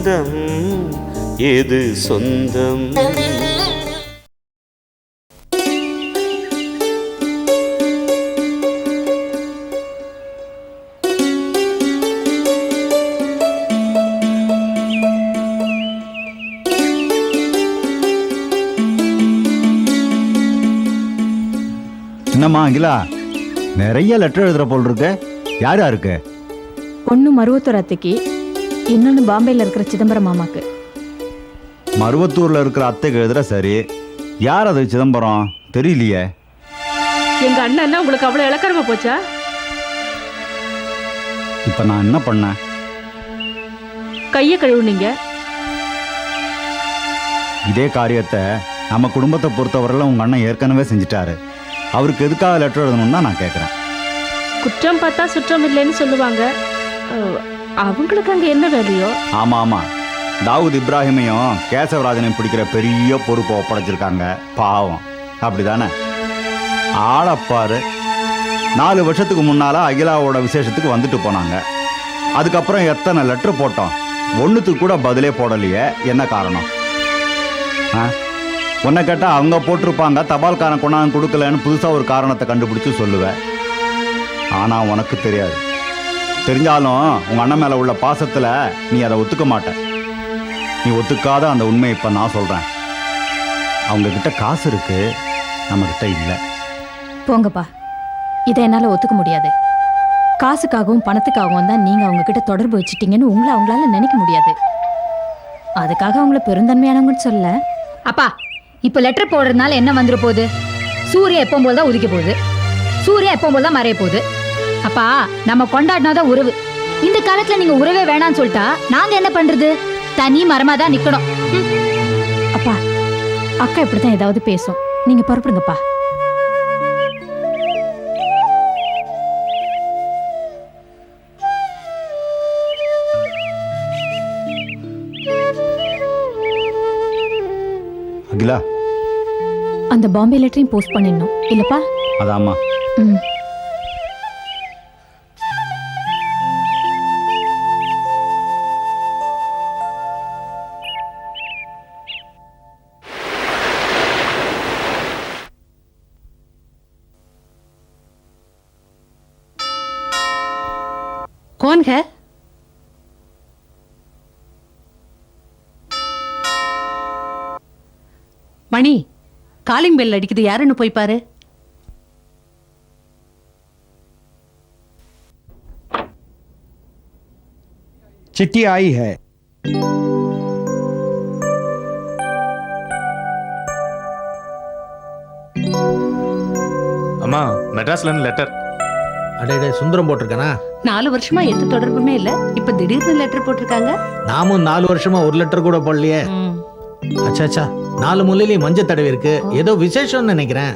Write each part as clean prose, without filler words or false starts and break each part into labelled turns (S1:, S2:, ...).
S1: பந்தம் எது சொந்தம்?
S2: என்னம்மா அகிலா, நிறைய லெட்டர் எழுதுற போல் இருக்கு. யார் யாருக்கு?
S3: ஒன்று மருவத்தூர் அத்தைக்கு, இன்னொன்று பாம்பேல இருக்கிற சிதம்பரம் மாமாக்கு.
S2: மருவத்தூர்ல இருக்கிற அத்தைக்கு எழுதுற சரி. யார் அது சிதம்பரம்? தெரியலையே.
S4: எங்க அண்ணன் உங்களுக்கு அவ்வளவு இலக்கரமா போச்சா?
S2: இப்ப நான் என்ன பண்ணேன்?
S4: கைய கழுவுனீங்க.
S2: இதே காரியத்தை நம்ம குடும்பத்தை பொறுத்தவரையில உங்க அண்ணன் ஏற்கனவே செஞ்சிட்டாரு. அவருக்கு எதுக்காக லெட்டர் எழுதணும்னு தான் நான் கேட்குறேன்.
S4: குற்றம் பார்த்தா சுற்றம் இல்லைன்னு சொல்லுவாங்க. அவங்களுக்கு அங்க என்ன வேலையோ?
S2: ஆமா ஆமா, தாவூத் இப்ராஹிமையும் கேசவராஜனையும் பிடிக்கிற பெரிய பொறுப்பை ஒப்படைச்சிருக்காங்க. பாவம், அப்படிதானே? ஆளப்பாரு, 4 வருஷத்துக்கு முன்னால அகிலாவோட விசேஷத்துக்கு வந்துட்டு போனாங்க. அதுக்கப்புறம் எத்தனை லெட்டர் போட்டோம், ஒன்றுத்துக்கு கூட பதிலே போடலையே. என்ன காரணம்? உன்னை கேட்டால் அவங்க போட்டிருப்பாங்க, தபால்காரன் கொண்டாந்து கொடுக்கலன்னு புதுசாக ஒரு காரணத்தை கண்டுபிடிச்சி சொல்லுவேன். ஆனால் உனக்கு தெரியாது. தெரிஞ்சாலும் உங்கள் அண்ணன் மேலே உள்ள பாசத்தில் நீ அதை ஒத்துக்க மாட்ட. நீ ஒத்துக்காத அந்த உண்மையை இப்போ நான் சொல்கிறேன். அவங்கக்கிட்ட காசு இருக்கு, நம்மக்கிட்ட இல்லை.
S3: போங்கப்பா, இதை என்னால் ஒத்துக்க முடியாது. காசுக்காகவும் பணத்துக்காகவும் தான் நீங்கள் அவங்கக்கிட்ட தொடர்பு வச்சுட்டீங்கன்னு உங்களை அவங்களால நினைக்க முடியாது. அதுக்காக அவங்கள பெருந்தன்மையானவங்கன்னு சொல்ல.
S5: அப்பா, இப்ப லெட்டர் போடுறதுனால என்ன வந்துட போகுது? சூரியன் எப்பவும் போல தான் உதிக்க போகுது, சூரியன் எப்பவும் போல தான் மறைய போகுது. அப்பா, நம்ம கொண்டாடினாதான் உறவு. இந்த காலத்துல நீங்க உறவே வேணாம்னு சொல்லிட்டா நாங்க என்ன பண்றது? தனி மரமா தான் நிக்கணும்.
S3: அப்பா, அக்கா இப்படிதான் ஏதாவது பேசும். நீங்க புறப்படுங்கப்பா.
S2: அகிலா,
S3: அந்த பாம்பே லெட்டரையும் போஸ்ட் பண்ணிடணும் இல்லப்பா?
S2: அதாம்மா.
S3: ம்.
S4: कौन है? மணி, காலிங் பெல் அடிக்குது, யாருன்னு போய் பாரு.
S6: चिट्ठी आई है.
S7: அம்மா, மெட்ராஸ்ல இருந்து லெட்டர்.
S6: அடே, சுந்தரம் போட்டிருக்கானா?
S4: 4 வருஷமா எந்த தொடர்புமே இல்ல, இப்ப திடீர்னு லெட்டர் போட்டிருக்காங்க.
S6: நாமும் 4 வருஷமா ஒரு லெட்டர் கூட போடலையே. அச்சா, 4 மூலையிலையும் மஞ்சள் தடவி இருக்கு. ஏதோ விசேஷம்னு நினைக்கிறேன்.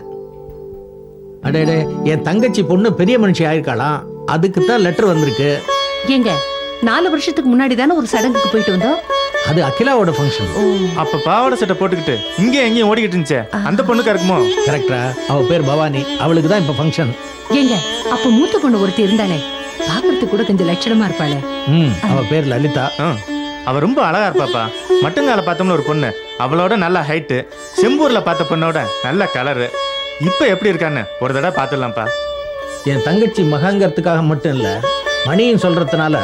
S6: அடே, என் தங்கச்சி பொண்ணு பெரிய மனுஷி ஆயிருக்காளாம், அதுக்கு தான் லெட்டர் வந்திருக்கு.
S4: ஏங்க, 4 வருஷத்துக்கு முன்னாடி தானே ஒரு சடங்குக்கு போயிட்டு வந்தோம்.
S6: அது அகிலாவோட ஃபங்க்ஷன்.
S7: அப்ப பாவாடை சட்டை போட்டுக்கிட்டு இங்கே எங்கேயும் ஓடிக்கிட்டு இருந்துச்சே, அந்த பொண்ணுக்கு இருக்குமோ?
S6: கரெக்டா? அவ பேர் பவானி, அவளுக்கு தான் இப்ப ஃபங்க்ஷன்.
S4: ஏங்க, அப்ப மூத்த பொண்ணு ஒருத்தி இருந்தாலே, பாக்குறதுக்கு கூட கொஞ்சம் லட்சணமா இருப்பாளே.
S6: அவ பேர் லலிதா.
S7: அவ ரொம்ப அழகா இருப்பாப்பா. மட்டுங்கால பார்த்தோம்னு ஒரு பொண்ணு, அவளோட நல்ல ஹைட்டு. செம்பூர்ல பார்த்த பொண்ணோட நல்ல கலரு. இப்ப எப்படி இருக்கான்னு ஒரு தடவை பார்த்துடலாம்ப்பா.
S6: என் தங்கச்சி மகாங்கிறதுக்காக மட்டும் இல்ல, மணியும் சொல்றதுனால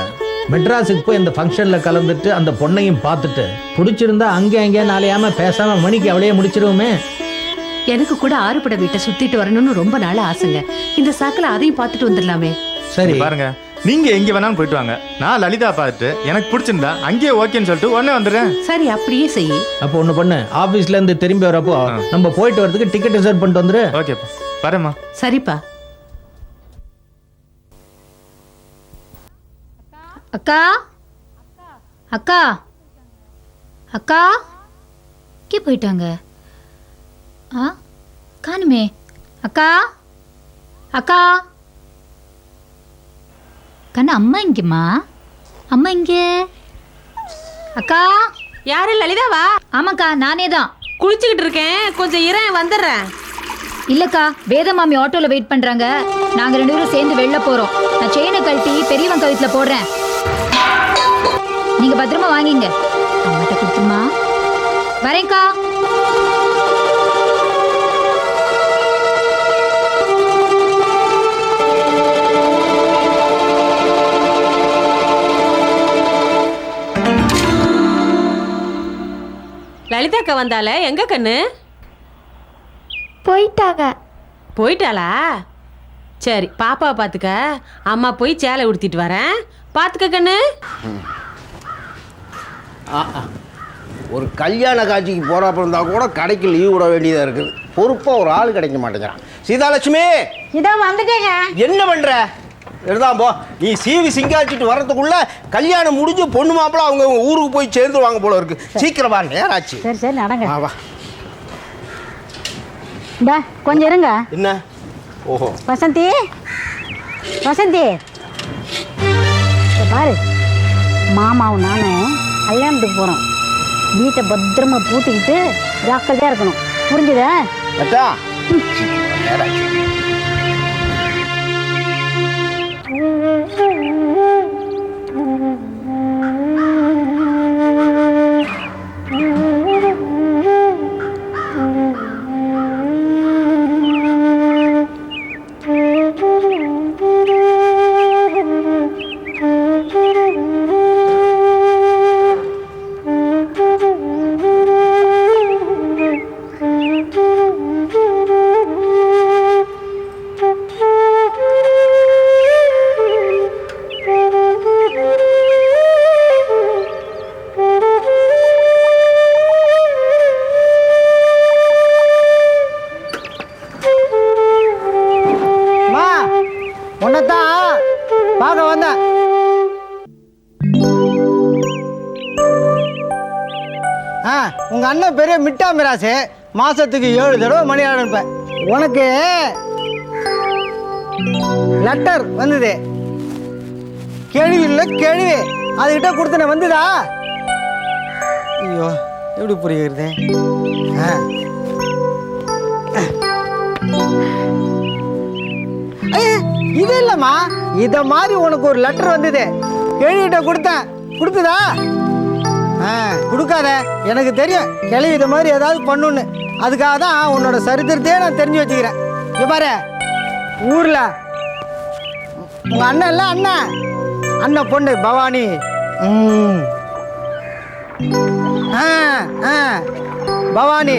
S6: மெட்ராஸுக்கு போய் அந்த ஃபங்க்ஷன்ல கலந்துட்டு அந்த பொண்ணையும் பார்த்துட்டு பிடிச்சிருந்தா அங்கே நாளையாம பேசாம மணிக்கு அவளையே முடிச்சிருவோமே.
S4: எனக்கு கூட ஆறுபட வீட்டை சுத்திட்டு வரணும்னு ரொம்ப நாள் ஆசைங்க. இந்த சாக்கில அதையும் பார்த்துட்டு வந்துடலாமே.
S6: சரி
S7: பாருங்க, நீங்க எங்க வேணாலும் போயிட்டு வாங்க. நான் லலிதா பார்த்துட்டு எனக்கு பிடிச்சிருந்தா அங்கேயே ஓகேன்னு சொல்லிட்டு உடனே வந்துடுறேன்.
S4: சரி, அப்படியே செய்.
S6: அப்போ ஒண்ணு பண்ணு, ஆபீஸ்ல இருந்து திரும்பி வரப்போ நம்ம போயிட்டு வரதுக்கு டிக்கெட் ரிசர்வ் பண்ணிட்டு வந்துரு.
S7: ஓகேப்பா, வரேம்மா.
S4: சரிப்பா.
S5: அக்கா, அக்கா, அக்கா, கே போயிட்டாங்க? காணுமே. அக்கா, அக்கா, கண்ணா, அம்மா இங்கம்மா, அம்மா இங்க. அக்கா.
S4: யாரு? லலிதாவா?
S5: ஆமாக்கா, நானே தான்.
S4: குளிச்சுக்கிட்டு இருக்கேன், கொஞ்சம் இரேன், வந்துடுறேன்.
S5: இல்லக்கா, வேதமாமி ஆட்டோல வெயிட் பண்றாங்க. நாங்க 2 பேரும் சேர்ந்து வெளில போறோம். நான் செயினை கழட்டி பெரியவன் கழுத்துல போடுறேன். நீங்க பத்திரமா வாங்கிங்க.
S3: அம்மாட்ட கொடுத்துருமா.
S5: வரேன்க்கா.
S8: லலிதாக்கா வந்தால எங்க கண்ணு?
S9: போயிட்டாங்க.
S8: போயிட்டாளா? சரி, பாப்பாவை பார்த்துக்க. அம்மா போய் சேலை உடுத்திட்டு வரேன். பார்த்துக்க கண்ணு.
S10: ஒரு கல்யாண காட்சிக்கு போகிறப்ப இருந்தால் கூட கடைக்கு லீவ் விட வேண்டியதாக இருக்குது. பொறுப்பாக ஒரு ஆள் கிடைக்க மாட்டேங்கிறான். சீதாலட்சுமி,
S9: இதோ வந்துட்டேங்க.
S10: என்ன பண்ணுற? எடுதான் போ. நீ சீவி சிங்காச்சிட்டு வர்றதுக்குள்ள கல்யாணம் முடிஞ்சு பொண்ணு மாப்பிள்ள அவங்க ஊருக்கு போய் சேர்ந்துருவாங்க போல இருக்கு. சீக்கிரம் வா, நேரம் ஆச்சு.
S9: சரி சரி நடங்க.
S10: வா வா.
S9: இந்தா கொஞ்சம் இருங்க.
S10: என்ன? ஓஹோ,
S9: வசந்தி வசந்தி, இங்க பாரு, மாமாவும் நானும் கல்யாணத்துக்கு போகிறோம். வீட்டை பத்திரமா பூட்டிக்கிட்டு ஜாக்கிரதையாக இருக்கணும். புரிஞ்சுதா?
S10: அச்சா நேரம் ஆச்சு.
S11: உன்னைத்தான் பார்க்க வந்தேன். உங்க அண்ணன் பெரிய மிட்டா மிராசு, மாசத்துக்கு 7 தடவை மணி அனுப்பேன். உனக்கு லெட்டர் வந்தது. கேள்வி இல்லை கேள்வி, அதுகிட்ட கொடுத்தன வந்துதா? ஐயோ, எப்படி புரியுறது? இது இல்லம்மா, இத மாதிரி உனக்கு ஒரு லெட்டர் வந்தது. கேள்விகிட்ட கொடுத்தேன், கொடுத்ததா? கொடுக்காத, எனக்கு தெரியும் கேள்வி இதை மாதிரி ஏதாவது பண்ணுன்னு. அதுக்காக தான் உன்னோட சரித்திரத்தையே நான் தெரிஞ்சு வச்சுக்கிறேன். இங்க பாரு, ஊர்ல உங்க அண்ணன் இல்ல, அண்ணன் பொண்ணு பவானி. பவானி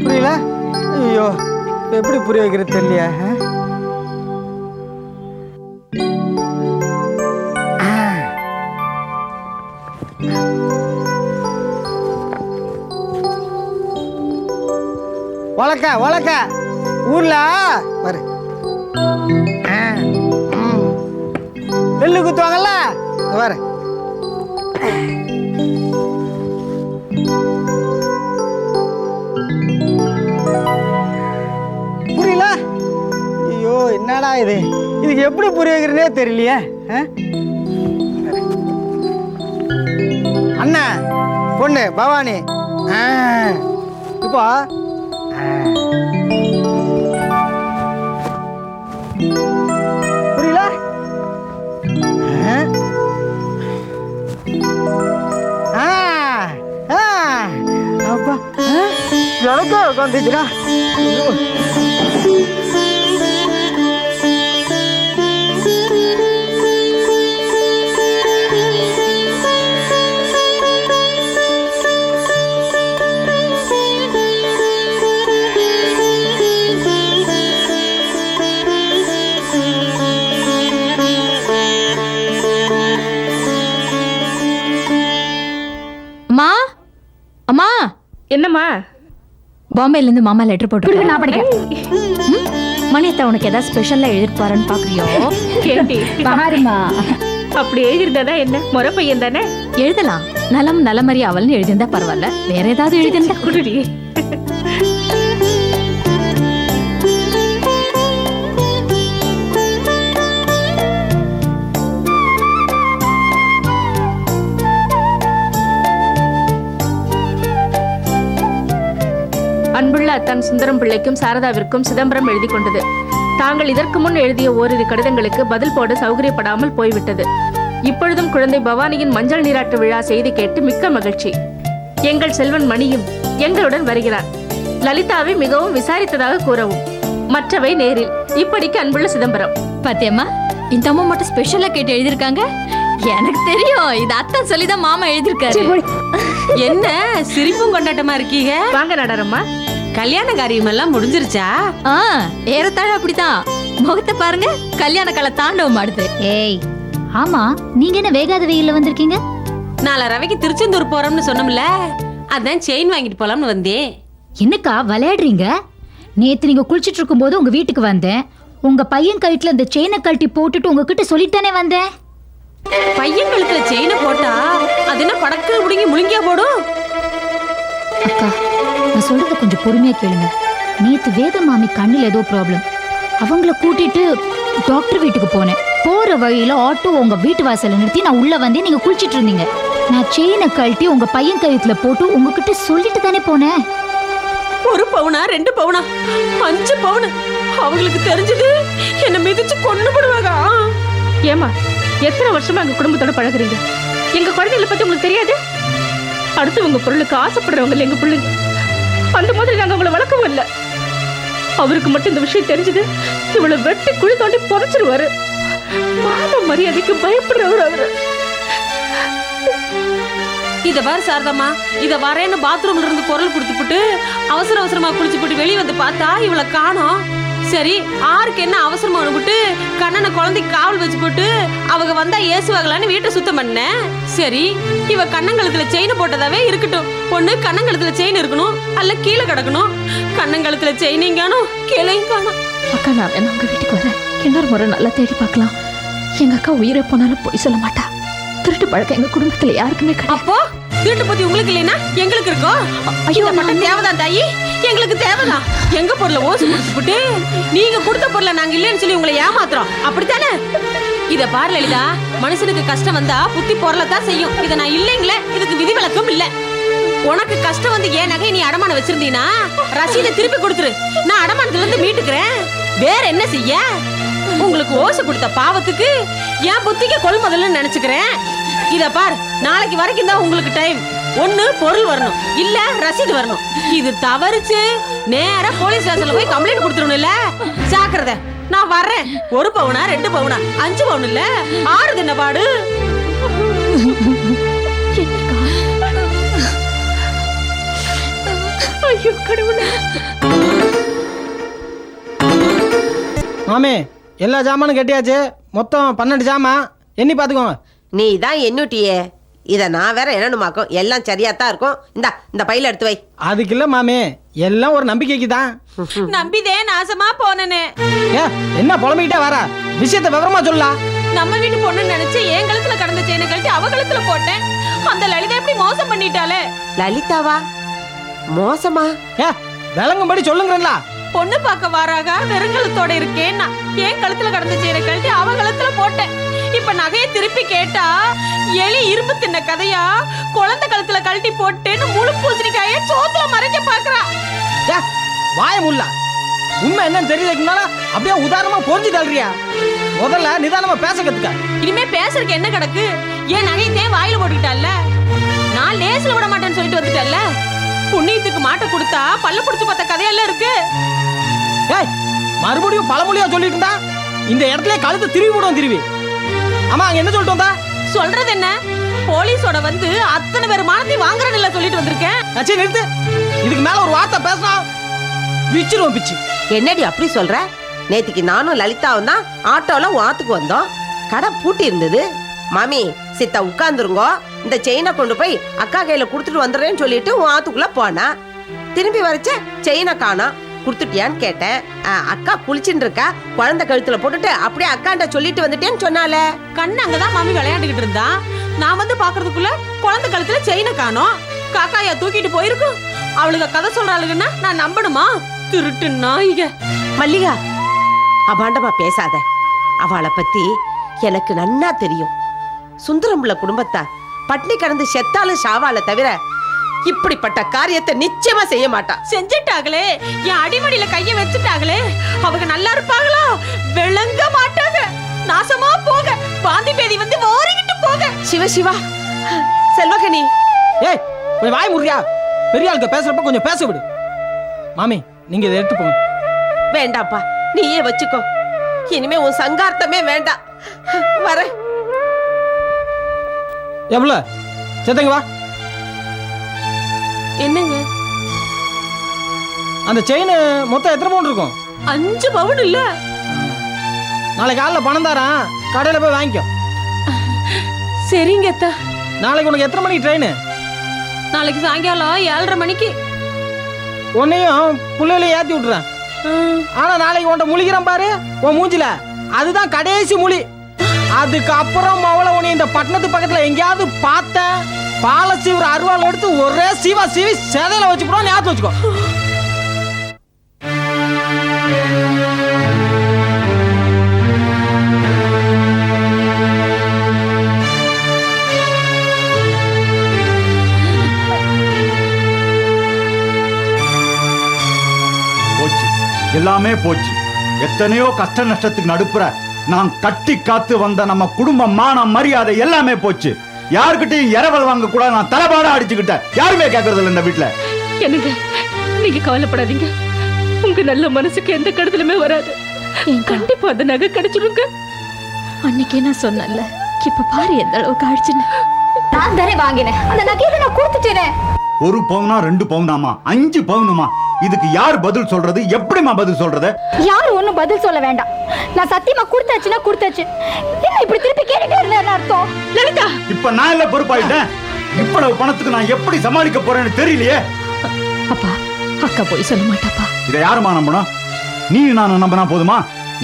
S11: புரியல? ஐயோ, எப்படி புரிய வைக்கிறது தெரியலையா? வளக்க ஊர்ல பாரு, நெல்லு குத்துவாங்கல்ல பாரு. புரியல? ஐயோ, என்னடா இது, இதுக்கு எப்படி புரிய வைக்கிறனே தெரியலையே. அண்ணன் பொண்ணு பவானி. இப்போ புரியல? அப்பா எனக்கு உட்காந்துச்சுடா.
S3: அம்மா, அம்மா,
S8: என்னம்மா?
S3: பாம்பேல இருந்து மாமா லெட்டர் போட்டு
S5: நான் படிக்கிறேன்.
S3: மணியத்தை உனக்கு ஏதாவது ஸ்பெஷலா எழுதிருப்பாருன்னு பாக்குறியோ?
S8: கேட்டி
S5: பாருமா,
S8: அப்படி எழுதிருந்தா என்ன? முறை பையன் தானே,
S3: எழுதலாம். நலம் நலமறி அவள்னு எழுதியிருந்தா பரவாயில்ல, வேற ஏதாவது எழுதியிருந்தா
S8: குடுடி. அன்புள்ள அத்தான் சுந்தரம் பிள்ளைக்கும் சாரதாவிற்கும் சிதம்பரம் எழுதி கொண்டது. தாங்கள் இதற்கு முன் எழுதிய ஓரிரு கடிதங்களுக்கு பதில் போட சௌகரியப்படாமல் போய்விட்டது.
S12: இப்பொழுதும் குழந்தை பவானியின் மஞ்சள் நீராட்டு விழா செய்தி கேட்டு மிக்க மகிழ்ச்சி. எங்கள் செல்வன் மணியும் எங்களுடன் வருகிறார். லலிதாவை மிகவும் விசாரித்ததாக கூறவும். மற்றவை நேரில். இப்படிக்கு அன்புள்ள சிதம்பரம்.
S3: பாத்தியம்மா, இந்த அம்மா மட்டும் ஸ்பெஷலா கேட்டு எழுதியிருக்காங்க. எனக்கு தெரியும், இது அத்தான் சொல்லிதான் மாமா எழுதியிருக்காரு.
S8: என்ன சிரிப்பும் கொண்டாட்டமா இருக்கீங்க?
S12: வாங்க நடாரம்மா.
S8: கல்யாண காரியம் எல்லாம் முடிஞ்சிருச்சா?
S3: ஏறத்தாழ அப்படித்தான். முகத்தை பாருங்க, கல்யாண கால தாண்டவம் ஆடுது.
S5: ஏய் ஆமா, நீங்க என்ன வேகாத வெயில்ல வந்திருக்கீங்க?
S8: 4 ரவைக்கு திருச்செந்தூர் போறோம்னு சொன்னோம்ல, அதான் செயின் வாங்கிட்டு போலாம்னு வந்தேன்.
S5: என்னக்கா விளையாடுறீங்க? நேத்து நீங்க குளிச்சிட்டு இருக்கும் போது உங்க வீட்டுக்கு வந்தேன். உங்க பையன் கழுத்துல இந்த செயினை கழட்டி போட்டுட்டு உங்ககிட்ட சொல்லித்தானே வந்தேன்.
S8: பையன் கழுத்துல செயினை போட்டா அது என்ன படக்கு முடுங்கி முழுங்கியா போடும்?
S5: அக்கா, நான் சொல்றத கொஞ்சம் பொறுமையா கேளுங்க. நேத்து வேத மாமி கண்ணுல ஏதோ ப்ராப்ளம். அவங்கள கூட்டிட்டு டாக்டர் வீட்டுக்கு போனேன். போற வழியில ஆட்டோ உங்க வீட்டு வாசல்ல நிறுத்தி நான் உள்ள வந்தேன். நீங்க குளிச்சிட்டு இருந்தீங்க. நான் செயினை கழட்டி உங்க பையன் கழுத்துல போட்டு உங்ககிட்ட சொல்லிட்டு தானே போனேன்.
S8: 1 பவுனா 2 பவுனா 5 பவுன் அவங்களுக்கு தெரிஞ்சது என்ன மிதிச்சு கொண்டு போடுவாங்க.
S12: ஏமா, எத்தனை வருஷமா எங்க குடும்பத்தோட பழகுறீங்க? எங்க குழந்தைகளை பத்தி உங்களுக்கு தெரியாது? அடுத்து உங்க பொருளுக்கு ஆசைப்படுறவங்க எங்க பிள்ளைங்க. அந்த மாதிரி நாங்க அவங்களை வளர்க்கவும் இல்லை. அவருக்கு மட்டும் இந்த விஷயம் தெரிஞ்சது, இவ்வளவு வெட்டி குழி தோண்டி புதைச்சிருவாரு. மாமா மரியாதைக்கு பயப்படுறவர் அவரு.
S8: இத பாரு சாரதாமா, இத வரேன்னு பாத்ரூம்ல இருந்து குரல் கொடுத்துப்புட்டு அவசரமா குளிச்சு போட்டு வெளியே வந்து பார்த்தா இவளை காணோம். சரி, ஆருக்கு என்ன அவசரமா அனுப்பிட்டு கண்ணனை குழந்தைக்கு காவல் வச்சு போட்டு அவங்க வந்தா ஏசுவாங்களான்னு வீட்டை சுத்தம் பண்ணேன். சரி, இவ கண்ணங்கழுத்துல செயின் போட்டதாவே இருக்கட்டும். பொண்ணு கண்ணங்கழுத்துல செயின் இருக்கணும், அல்ல கீழே கிடக்கணும். கண்ணங்கழுத்துல செயினையும் காணும், கீழையும் காணும்.
S3: அக்கா, நான் வேணா உங்க வீட்டுக்கு வரேன். இன்னொரு முறை நல்லா தேடி பார்க்கலாம். எங்க அக்கா உயிரை போனாலும் போய் சொல்ல மாட்டா. திருட்டு பழக்கம் எங்க குடும்பத்துல யாருக்குமே கிடையாது.
S8: அப்போ திருட்டு பத்தி உங்களுக்கு இல்லைன்னா எங்களுக்கு இருக்கோ? ஐயோ, மட்டும் தேவைதான் தாயி, எங்களுக்கு தேவைதான். எங்க பொருளை ஓசு கொடுத்துட்டு நீங்க கொடுத்த பொருளை நாங்க இல்லைன்னு சொல்லி உங்களை ஏமாத்துறோம், அப்படித்தானே? இத பாரு லலிதா, மனுஷனுக்கு கஷ்டம் வந்தா புத்தி பொருளைத்தான் செய்யும். இத நான் இல்லைங்களே, இதுக்கு விதிவிலக்கும் இல்ல. உனக்கு கஷ்டம் வந்து ஏன் நகை நீ அடமானம் வச்சிருந்தீனா ரசீதை திருப்பி கொடுத்துரு. நான் அடமானத்துல இருந்து மீட்டுக்கிறேன். வேற என்ன செய்ய? உங்களுக்கு ஓசை கொடுத்த பாவத்துக்கு என் புத்திக்கு கொள்முதல்னு நினைச்சுக்கிறேன். இத பார், நாளைக்கு வரைக்கும் தான் உங்களுக்கு டைம். ஒண்ணு பொருள் வரணும், இல்ல ரசீது வரணும். இது தவறுச்சு நேரா போலீஸ் ஸ்டேஷன்ல போய் கம்ப்ளைண்ட் கொடுத்துருணும்ல. ஜாக்கிரதை, நான் வர்றேன். 1 பவுனா 2 பவுனா 5 பவுன் இல்ல, 6 என்ன பாடு?
S12: ஐயோ கடவுளே.
S11: மாமே, எல்லா ஜாமானும் கட்டியாச்சு. மொத்தம் 12 ஜாமான். எண்ணி பார்த்துக்கோங்க.
S13: நீ தான் எண்ணுட்டியே, இதை நான் வேற என்னணுமாக்கும். எல்லாம் சரியா தான் இருக்கும். இந்த பையில எடுத்து வை.
S11: அதுக்கு இல்ல மாமே, எல்லாம் ஒரு நம்பிக்கைக்கு தான்.
S8: நம்பிதே நாசமா போனனே.
S11: என்ன புலம்பிக்கிட்டே வர? விஷயத்தை விவரமா சொல்லலாம்.
S8: நம்ம வீட்டு பொண்ணு நினைச்சு என் கழுத்துல கடந்த செயினை கழட்டி அவ கழுத்துல போட்டேன். அந்த லலிதா எப்படி மோசம் பண்ணிட்டாளே.
S13: லலிதாவா மோசமா?
S11: விளங்கும்படி சொல்லுங்களா?
S8: பொண்ணு பார்க்க வாராக வெறுங்கலத்தோட இருக்கேன்னா என் கழுத்துல கடந்த செயினை கழட்டி அவ கழுத்துல போட்டேன். இப்ப நகையை திருப்பி கேட்டா எலி இரும்பு தின்ன கதையா குழந்தை கழுத்துல கழட்டி போட்டேன்னு முழு பூசணிக்காய சோத்துல மறைஞ்ச பாக்குறா.
S11: வாய முல்லா, உண்மை என்னன்னு தெரியலக்குனால அப்படியே உதாரணமா பொறிஞ்சு தள்ளுறியா? முதல்ல நிதானமா பேச கத்துக்க.
S8: இனிமே பேசுறதுக்கு என்ன கிடக்கு? என் நகையத்தே வாயில போட்டுக்கிட்டால, நான் லேஸ்ல விட மாட்டேன்னு சொல்லிட்டு வந்துட்டல்ல. புண்ணியத்துக்கு மாட்ட கொடுத்தா பல்ல புடிச்சு பார்த்த கதையெல்லாம் இருக்கு.
S11: மறுபடியும் பழமொழியா சொல்லிட்டு இருந்தா இந்த இடத்துல கழுத்து திருவி விடுவோம். திருவி ஆமா, அங்க என்ன சொல்லிட்டு வந்தா?
S8: சொல்றது என்ன? போலீஸோட வந்து அத்தனை பேர் மானத்தை வாங்குறேன்னு சொல்லிட்டு வந்திருக்கேன்.
S11: அச்சே நிறுத்து. இதுக்கு மேல ஒரு வார்த்தை பேசினா பிச்சிருவோம் பிச்சு.
S13: என்னடி அப்படி சொல்ற? நேத்திக்கு நானும் லலிதாவும் தான் ஆட்டோல வாத்துக்கு வந்தோம். கடை பூட்டி இருந்தது. மாமி, சித்தா உட்கார்ந்துருங்கோ, இந்த செயினை கொண்டு போய் அக்கா கையில குடுத்துட்டு வந்துடுறேன்னு சொல்லிட்டு வாத்துக்குள்ள போனா. திரும்பி வரைச்ச செயினை காணோம். குடுத்துட்டியான்னு கேட்டேன். அக்கா குளிச்சுட்டு இருக்கா, குழந்தை கழுத்துல போட்டுட்டு அப்படியே அக்காண்ட சொல்லிட்டு வந்துட்டேன்னு சொன்னால.
S8: கண்ணு அங்கதான் மாமி விளையாண்டுகிட்டு இருந்தா. நான் வந்து பாக்குறதுக்குள்ள குழந்தை கழுத்துல செயினை காணோம். காக்காயா தூக்கிட்டு போயிருக்கும். அவளுக்கு கதை சொல்றாளுங்கன்னா நான் நம்பணுமா? திருட்டு நாயிக.
S13: மல்லிகா, அபாண்டமா பேசாத. அவளை பத்தி எனக்கு நன்னா தெரியும். சுந்தரம்புள்ள குடும்பத்தா பட்னி கடந்து செத்தாலும் சாவால தவிர இப்படிப்பட்ட காரியத்தை நிச்சயமா செய்ய மாட்டா.
S8: செஞ்சிட்டாங்களே, என் அடிமடியில கைய வச்சுட்டாங்களே, அவங்க நல்லா இருப்பாங்களா? விளங்க மாட்டாங்க. நாசமா போக. பாந்தி பேதி வந்து ஓரிக்கிட்டு
S13: சிவ சிவா செல்வகனி.
S11: ஏய் கொஞ்சம் வாய் முறியா, பெரிய ஆளுக்க பேசுறப்ப கொஞ்சம் பேச விடு. மாமி நீங்க இதை எடுத்து போங்க.
S13: வேண்டாப்பா, நீயே வச்சுக்கோ. இனிமே உன் சங்கார்த்தமே வேண்டாம். வரேன்.
S11: எவ்வளோ சேத்தங்க வா.
S8: என்னங்க?
S11: அந்த செயின் மொத்தம் எத்தனை பவுன் இருக்கும்?
S8: 5 பவுன் இல்ல.
S11: நாளைக்கு காலைல பணம் தரேன், கடையில் போய் வாங்கிக்கோ.
S8: சரிங்க அத்தா.
S11: நாளைக்கு உனக்கு எத்தனை மணிக்கு ட்ரெயின்?
S8: நாளைக்கு சாயங்காலம் 7:30 மணிக்கு.
S11: உன்னையும் புள்ளையிலையும் ஏற்றி விட்டுறேன். ஆனா நாளைக்கு உன்ட்ட முழிக்கிறேன் பாரு உன் மூஞ்சில, அதுதான் கடைசி முழி. அதுக்கப்புறம் அவளை உன்னை இந்த பட்டணத்து பக்கத்துல எங்கேயாவது பார்த்தேன், பாலை சீவுற அருவாள் எடுத்து ஒரே சீவா சீவி செதையில வச்சுக்கிறோம், ஞாபகம் வச்சுக்கோ.
S2: போச்சு, எல்லாமே போச்சு. எத்தனையோ கஷ்ட நஷ்டத்துக்கு நடுப்புற நான் கட்டி காத்து வந்த நம்ம குடும்ப மானம் மரியாதை எல்லாமே போச்சு. யாருக்கிட்டையும் இரவல் வாங்க கூட நான் தலைபாடா அடிச்சுக்கிட்டேன். யாருமே கேட்கறது இல்லை இந்த வீட்டுல.
S12: என்னங்க நீங்க கவலைப்படாதீங்க, உங்க நல்ல மனசுக்கு எந்த கெடுதலுமே வராது. கண்டிப்பா அந்த நகை கிடைச்சிருங்க.
S3: அன்னைக்கே நான் சொன்னேன்ல, இப்ப பாரு எந்த அளவுக்கு ஆயிடுச்சுன்னு.
S5: நான் தானே வாங்கினேன், அந்த நகையை நான் கொடுத்துட்டேனே.
S2: 1 பவுனா 2 பவுனாமா 5 பவுனுமா? இதுக்கு யார் பதில் சொல்றது? எப்படிமா பதில் சொல்றது?
S5: யாரும் ஒண்ணும் பதில் சொல்ல வேண்டாம். நான் சத்தியமா கொடுத்தாச்சுன்னா கொடுத்தாச்சு. என்ன இப்படி திருப்பி கேட்டுட்டே இருந்தா அர்த்தம்?
S12: லலிதா,
S2: இப்ப நான் இல்ல பொறுப்பாயிட்டேன். இவ்வளவு பணத்துக்கு நான் எப்படி சமாளிக்க போறேன்னு தெரியலையே.
S3: அப்பா, அக்கா போய் சொல்ல மாட்டாப்பா.
S2: இதை யாருமா நம்பணும்? நீ நான் நம்பினா போதுமா?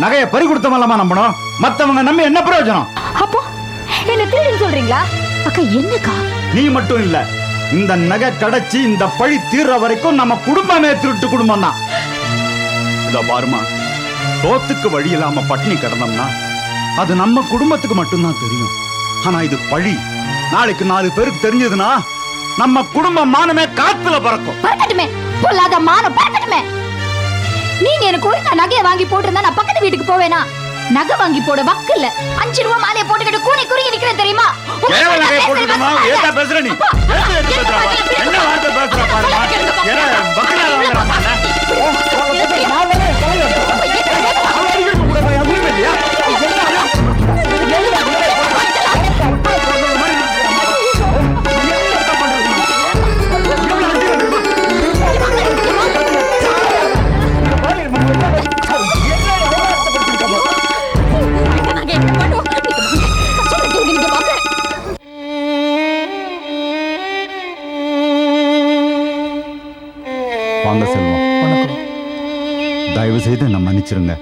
S2: நகையை பறி கொடுத்தவங்களமா நம்பணும். மத்தவங்க நம்பி என்ன பிரயோஜனம்?
S5: அப்போ என்ன திருடுன்னு சொல்றீங்களா?
S3: அக்கா என்னக்கா?
S2: நீ மட்டும் இல்ல, இந்த நகை கிடைச்சி இந்த பழி தீர்ற வரைக்கும் நம்ம குடும்பமே திருட்டு குடும்பம் தான். இத பாருமா, சோத்துக்கு வழி இல்லாம பட்டினி கிடந்தோம்னா அது நம்ம குடும்பத்துக்கு மட்டும்தான் தெரியும். ஆனா இது பழி நாளைக்கு 4 பேருக்கு தெரிஞ்சதுன்னா நம்ம குடும்ப மானமே காத்துல பறக்கும்.
S5: பறக்கட்டுமே, பொல்லாத மானம் பறக்கட்டுமே. நீங்க எனக்கு ஒழுங்கா நகையை வாங்கி போட்டிருந்தா நான் பக்கத்து வீட்டுக்கு போவேனா? நகை வாங்கி போட வக்கு இல்ல. 5 ரூபாய் மாலையை போட்டுக்கிட்டு கூனி குறுகி நிக்கிறேன் தெரியுமா?
S2: நகையை போட்டுக்கணுமா? ஏதா பேசுற நீ? என்ன வார்த்தை பேசுற பாருமா? என்ன பக்கத்துல வாங்குறாமா? வாங்க செல்வம், தயவு செய்து என்ன மன்னிச்சிருங்க.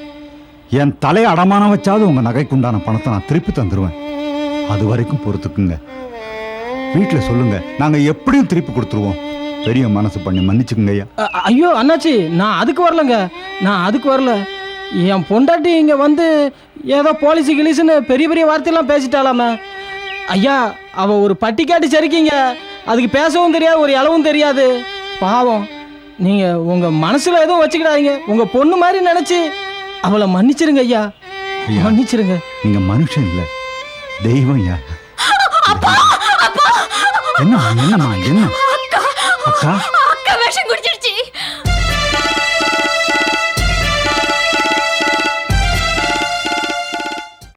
S2: என் தலையை அடமானம் வச்சாவது உங்க நகைக்குண்டான பணத்தை நான் திருப்பி தந்துருவேன். அது வரைக்கும் பொறுத்துக்குங்க. வீட்டுல சொல்லுங்க, நாங்க எப்படியும் திருப்பி கொடுத்துருவோம். பெரிய மனசு பண்ணி மன்னிச்சுக்குங்க ஐயா.
S11: ஐயோ அண்ணாச்சி, நான் அதுக்கு வரலங்க. நான் அதுக்கு வரல. என் பொண்டாட்டி இங்க வந்து ஏதோ போலீஸ் கிளீஸ்னு பெரிய பெரிய வார்த்தையெல்லாம் பேசிட்டாலாமே. ஐயா, அவ ஒரு பட்டிக்காட்டி சரிக்கிங்க. அதுக்கு பேசவும் தெரியாது, ஒரு இளவும் தெரியாது. பாவம். நீங்க உங்க மனசுல எதுவும் வச்சுக்கிடாதீங்க. உங்க பொண்ணு மாதிரி நினைச்சு அவளை மன்னிச்சிருங்க ஐயா, மன்னிச்சிருங்க.
S2: நீங்க மனுஷன் இல்ல, தெய்வம் ஐயா. என்னம்மா என்னம்மா என்ன? அக்கா
S5: அக்கா விஷம் குடிச்சு